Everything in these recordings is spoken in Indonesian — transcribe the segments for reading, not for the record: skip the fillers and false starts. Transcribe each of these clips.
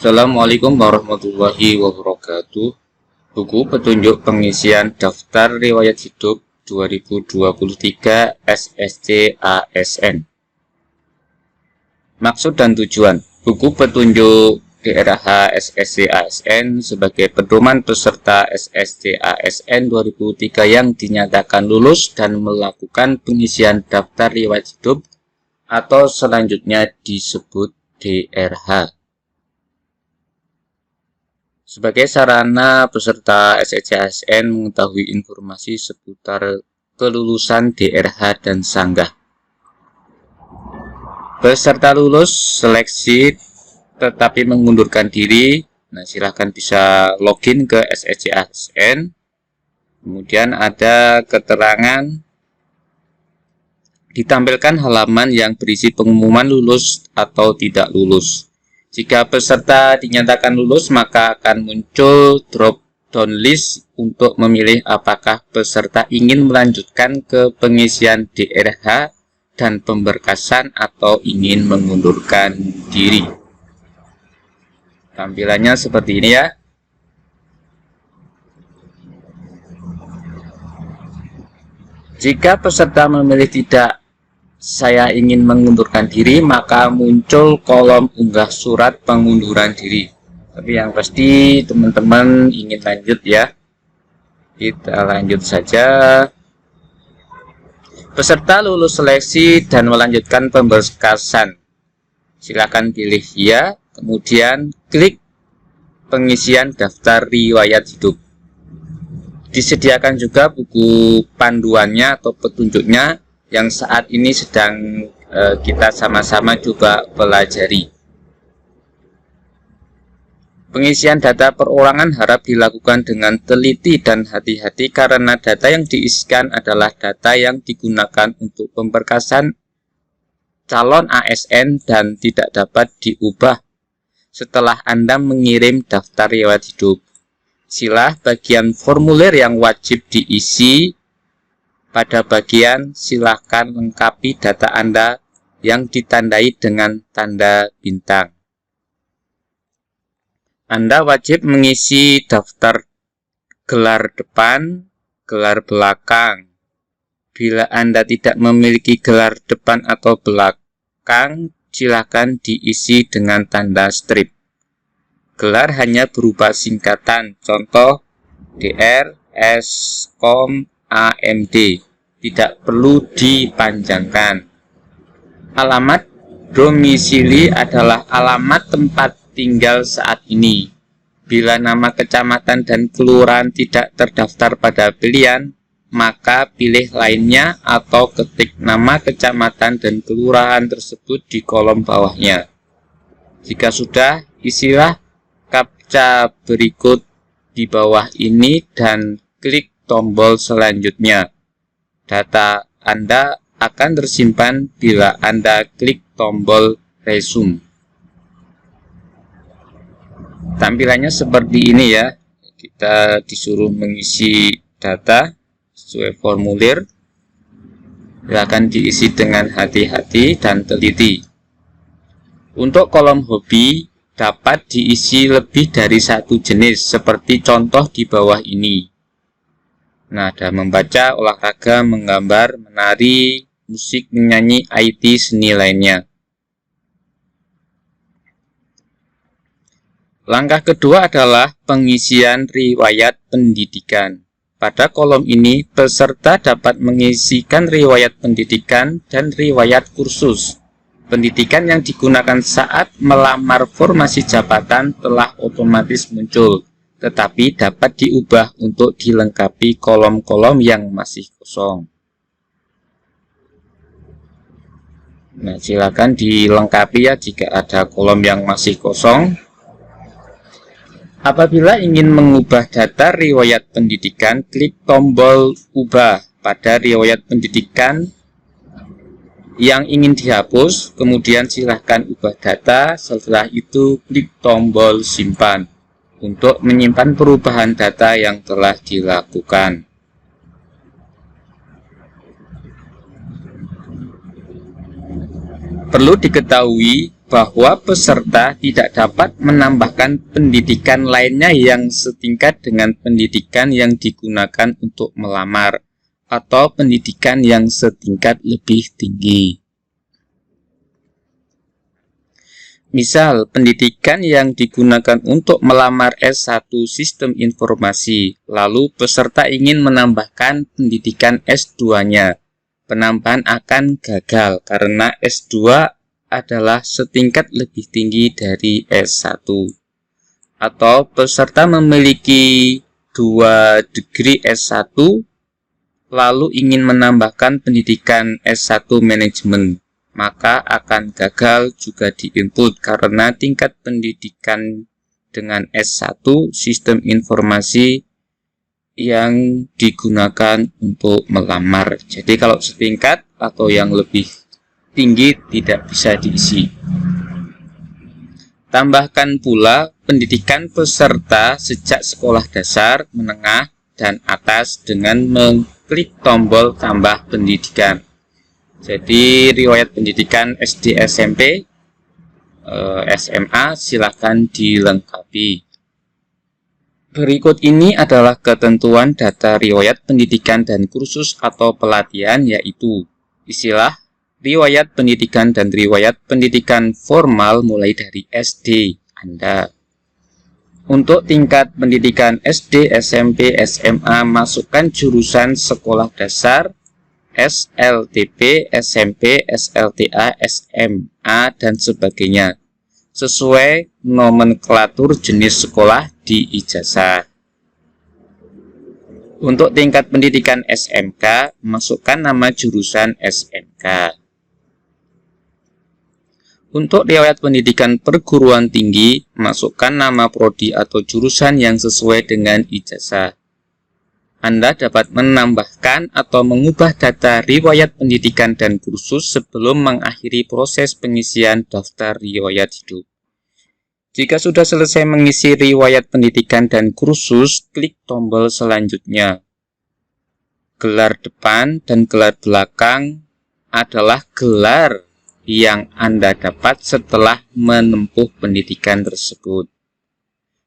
Assalamualaikum warahmatullahi wabarakatuh. Buku petunjuk pengisian daftar riwayat hidup 2023 SSC ASN. Maksud dan tujuan buku petunjuk DRH SSC ASN sebagai pedoman peserta SSC ASN 2003 yang dinyatakan lulus dan melakukan pengisian daftar riwayat hidup atau selanjutnya disebut DRH. Sebagai sarana peserta SSC-ASN mengetahui informasi seputar kelulusan DRH dan sanggah. Peserta lulus seleksi tetapi mengundurkan diri, silahkan bisa login ke SSC-ASN. Kemudian ada keterangan, ditampilkan halaman yang berisi pengumuman lulus atau tidak lulus. Jika peserta dinyatakan lulus, maka akan muncul drop-down list untuk memilih apakah peserta ingin melanjutkan ke pengisian DRH dan pemberkasan atau ingin mengundurkan diri. Tampilannya seperti ini ya. Jika peserta memilih tidak, saya ingin mengundurkan diri, maka muncul kolom unggah surat pengunduran diri. Tapi yang pasti teman-teman ingin lanjut ya. Kita lanjut saja. Peserta lulus seleksi dan melanjutkan pemberkasan. Silakan pilih ya, kemudian klik pengisian daftar riwayat hidup. Disediakan juga buku panduannya atau petunjuknya yang saat ini sedang kita sama-sama coba pelajari. Pengisian data perorangan harap dilakukan dengan teliti dan hati-hati karena data yang diisikan adalah data yang digunakan untuk pemberkasan calon ASN dan tidak dapat diubah setelah Anda mengirim daftar riwayat hidup. Silah bagian formulir yang wajib diisi. Pada bagian silahkan lengkapi data Anda yang ditandai dengan tanda bintang. Anda wajib mengisi daftar gelar depan, gelar belakang. Bila Anda tidak memiliki gelar depan atau belakang, silahkan diisi dengan tanda strip. Gelar hanya berupa singkatan, contoh DR, S, Kom, AMD, tidak perlu dipanjangkan. Alamat domisili adalah alamat tempat tinggal saat ini. Bila nama kecamatan dan kelurahan tidak terdaftar pada pilihan, maka pilih lainnya atau ketik nama kecamatan dan kelurahan tersebut di kolom bawahnya. Jika sudah, isilah captcha berikut di bawah ini dan klik tombol selanjutnya. Data Anda akan tersimpan bila Anda klik tombol resume. Tampilannya seperti ini ya. Kita disuruh mengisi data sesuai formulir. Silakan diisi dengan hati-hati dan teliti. Untuk kolom hobi dapat diisi lebih dari satu jenis seperti contoh di bawah ini. Nah, ada membaca, olahraga, menggambar, menari, musik, menyanyi, IT, seni lainnya. Langkah kedua adalah pengisian riwayat pendidikan. Pada kolom ini, peserta dapat mengisikan riwayat pendidikan dan riwayat kursus. Pendidikan yang digunakan saat melamar formasi jabatan telah otomatis muncul, tetapi dapat diubah untuk dilengkapi kolom-kolom yang masih kosong. Nah, silakan dilengkapi ya jika ada kolom yang masih kosong. Apabila ingin mengubah data riwayat pendidikan, klik tombol ubah pada riwayat pendidikan yang ingin dihapus, kemudian silahkan ubah data, setelah itu klik tombol simpan untuk menyimpan perubahan data yang telah dilakukan. Perlu diketahui bahwa peserta tidak dapat menambahkan pendidikan lainnya yang setingkat dengan pendidikan yang digunakan untuk melamar atau pendidikan yang setingkat lebih tinggi. Misal, pendidikan yang digunakan untuk melamar S1 Sistem Informasi, lalu peserta ingin menambahkan pendidikan S2-nya. Penambahan akan gagal karena S2 adalah setingkat lebih tinggi dari S1. Atau peserta memiliki 2 degree S1 lalu ingin menambahkan pendidikan S1 manajemen, maka akan gagal juga di input karena tingkat pendidikan dengan S1 sistem informasi yang digunakan untuk melamar. Jadi kalau setingkat atau yang lebih tinggi tidak bisa diisi. Tambahkan pula pendidikan peserta sejak sekolah dasar, menengah, dan atas dengan mengklik tombol tambah pendidikan. Jadi riwayat pendidikan SD, SMP, SMA silakan dilengkapi. Berikut ini adalah ketentuan data riwayat pendidikan dan kursus atau pelatihan, yaitu istilah riwayat pendidikan dan riwayat pendidikan formal mulai dari SD Anda. Untuk tingkat pendidikan SD, SMP, SMA, masukkan jurusan sekolah dasar, SLTP, SMP, SLTA, SMA, dan sebagainya, sesuai nomenklatur jenis sekolah di ijazah. Untuk tingkat pendidikan SMK, masukkan nama jurusan SMK. Untuk riwayat pendidikan perguruan tinggi, masukkan nama prodi atau jurusan yang sesuai dengan ijazah. Anda dapat menambahkan atau mengubah data riwayat pendidikan dan kursus sebelum mengakhiri proses pengisian daftar riwayat hidup. Jika sudah selesai mengisi riwayat pendidikan dan kursus, klik tombol selanjutnya. Gelar depan dan gelar belakang adalah gelar yang Anda dapat setelah menempuh pendidikan tersebut.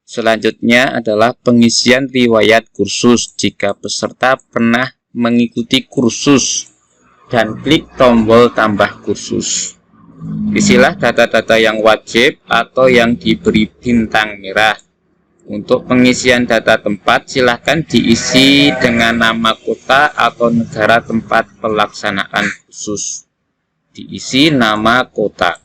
Selanjutnya adalah pengisian riwayat kursus jika peserta pernah mengikuti kursus, dan klik tombol tambah kursus. Isilah data-data yang wajib atau yang diberi bintang merah. Untuk pengisian data tempat, silahkan diisi dengan nama kota atau negara tempat pelaksanaan kursus. Diisi nama kota.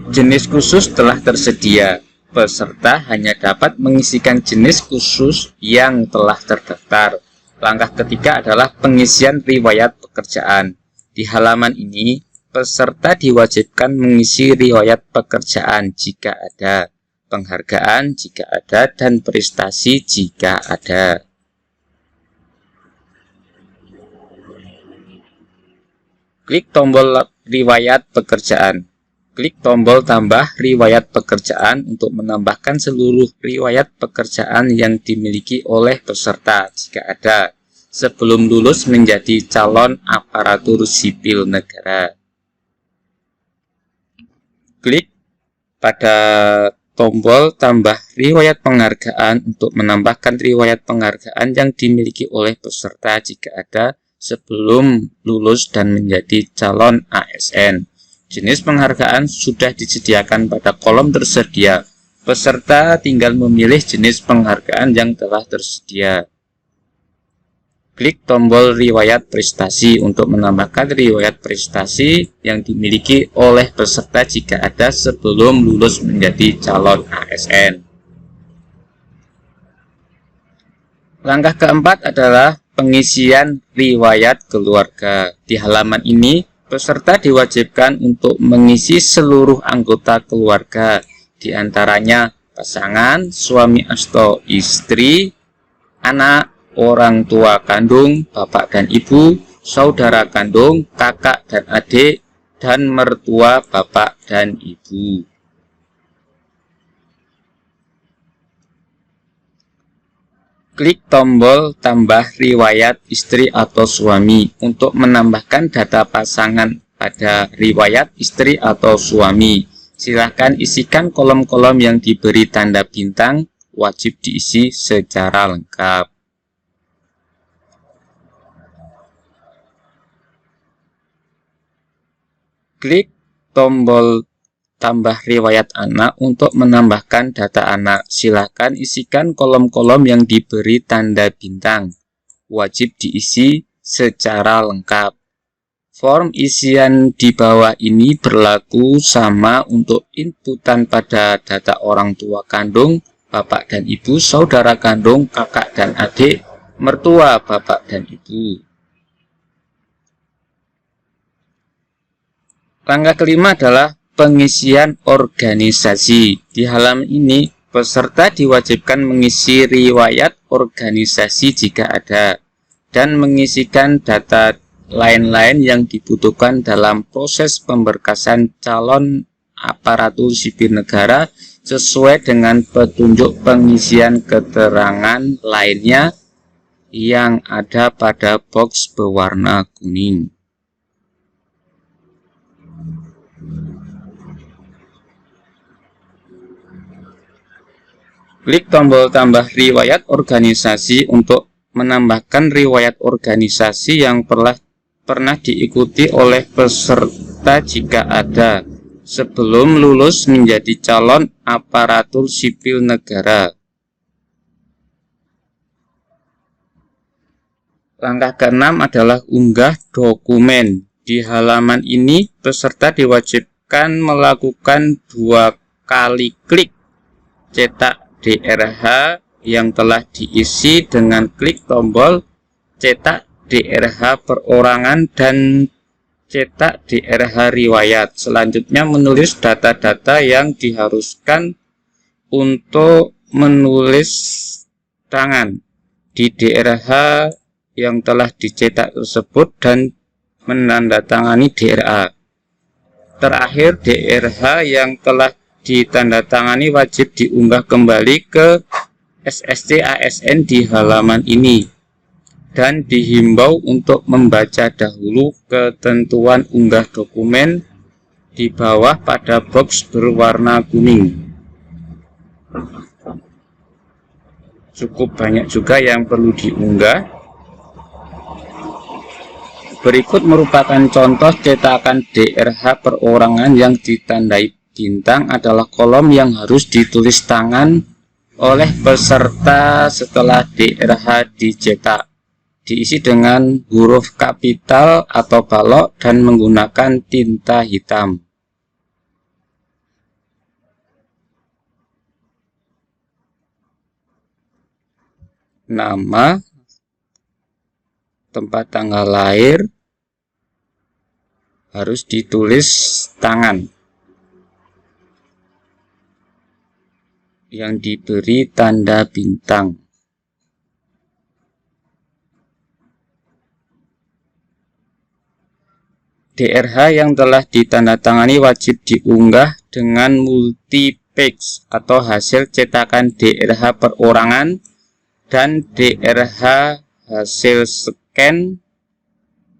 Jenis kursus telah tersedia. Peserta hanya dapat mengisikan jenis kursus yang telah terdaftar. Langkah ketiga adalah pengisian riwayat pekerjaan. Di halaman ini, peserta diwajibkan mengisi riwayat pekerjaan jika ada, penghargaan jika ada, dan prestasi jika ada. Klik tombol riwayat pekerjaan. Klik tombol tambah riwayat pekerjaan untuk menambahkan seluruh riwayat pekerjaan yang dimiliki oleh peserta jika ada, sebelum lulus menjadi calon aparatur sipil negara. Klik pada tombol tambah riwayat penghargaan untuk menambahkan riwayat penghargaan yang dimiliki oleh peserta jika ada, sebelum lulus dan menjadi calon ASN. Jenis penghargaan sudah disediakan pada kolom tersedia. Peserta tinggal memilih jenis penghargaan yang telah tersedia. Klik tombol riwayat prestasi untuk menambahkan riwayat prestasi yang dimiliki oleh peserta jika ada sebelum lulus menjadi calon ASN. Langkah keempat adalah pengisian riwayat keluarga. Di halaman ini, peserta diwajibkan untuk mengisi seluruh anggota keluarga, di antaranya pasangan, suami atau istri, anak, orang tua kandung, bapak dan ibu, saudara kandung, kakak dan adik, dan mertua bapak dan ibu. Klik tombol tambah riwayat istri atau suami untuk menambahkan data pasangan pada riwayat istri atau suami. Silahkan isikan kolom-kolom yang diberi tanda bintang, wajib diisi secara lengkap. Klik tombol tambah riwayat anak untuk menambahkan data anak. Silakan isikan kolom-kolom yang diberi tanda bintang. Wajib diisi secara lengkap. Form isian di bawah ini berlaku sama untuk inputan pada data orang tua kandung, bapak dan ibu, saudara kandung, kakak dan adik, mertua bapak dan ibu. Langkah kelima adalah pengisian organisasi. Di halaman ini, peserta diwajibkan mengisi riwayat organisasi jika ada, dan mengisikan data lain-lain yang dibutuhkan dalam proses pemberkasan calon aparatur sipil negara sesuai dengan petunjuk pengisian keterangan lainnya yang ada pada box berwarna kuning. Klik tombol tambah riwayat organisasi untuk menambahkan riwayat organisasi yang pernah diikuti oleh peserta jika ada, sebelum lulus menjadi calon aparatur sipil negara. Langkah keenam adalah unggah dokumen. Di halaman ini, peserta diwajibkan melakukan 2 kali klik cetak DRH yang telah diisi dengan klik tombol cetak DRH perorangan dan cetak DRH riwayat. Selanjutnya menulis data-data yang diharuskan untuk menulis tangan di DRH yang telah dicetak tersebut dan menandatangani DRA. Terakhir, DRH yang telah ditandatangani wajib diunggah kembali ke SSC ASN di halaman ini dan dihimbau untuk membaca dahulu ketentuan unggah dokumen di bawah pada box berwarna kuning. Cukup banyak juga yang perlu diunggah. Berikut merupakan contoh cetakan DRH perorangan yang ditandai bintang adalah kolom yang harus ditulis tangan oleh peserta setelah DRH dicetak. Diisi dengan huruf kapital atau balok dan menggunakan tinta hitam. Nama, tempat tanggal lahir harus ditulis tangan yang diberi tanda bintang. DRH yang telah ditandatangani wajib diunggah dengan multipage atau hasil cetakan DRH perorangan dan DRH hasil scan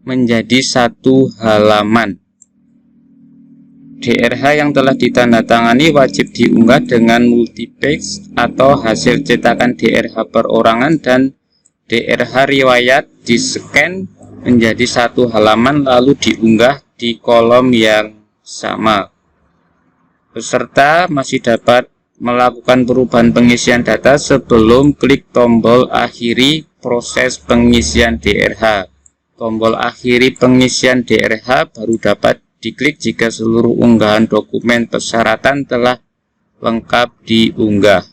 menjadi satu halaman. DRH yang telah ditandatangani wajib diunggah dengan multipage atau hasil cetakan DRH perorangan dan DRH riwayat di-scan menjadi satu halaman lalu diunggah di kolom yang sama. Peserta masih dapat melakukan perubahan pengisian data sebelum klik tombol akhiri proses pengisian DRH. Tombol akhiri pengisian DRH baru dapat diklik jika seluruh unggahan dokumen persyaratan telah lengkap diunggah.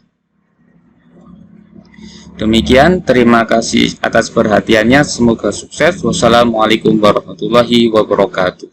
Demikian, terima kasih atas perhatiannya. Semoga sukses. Wassalamualaikum warahmatullahi wabarakatuh.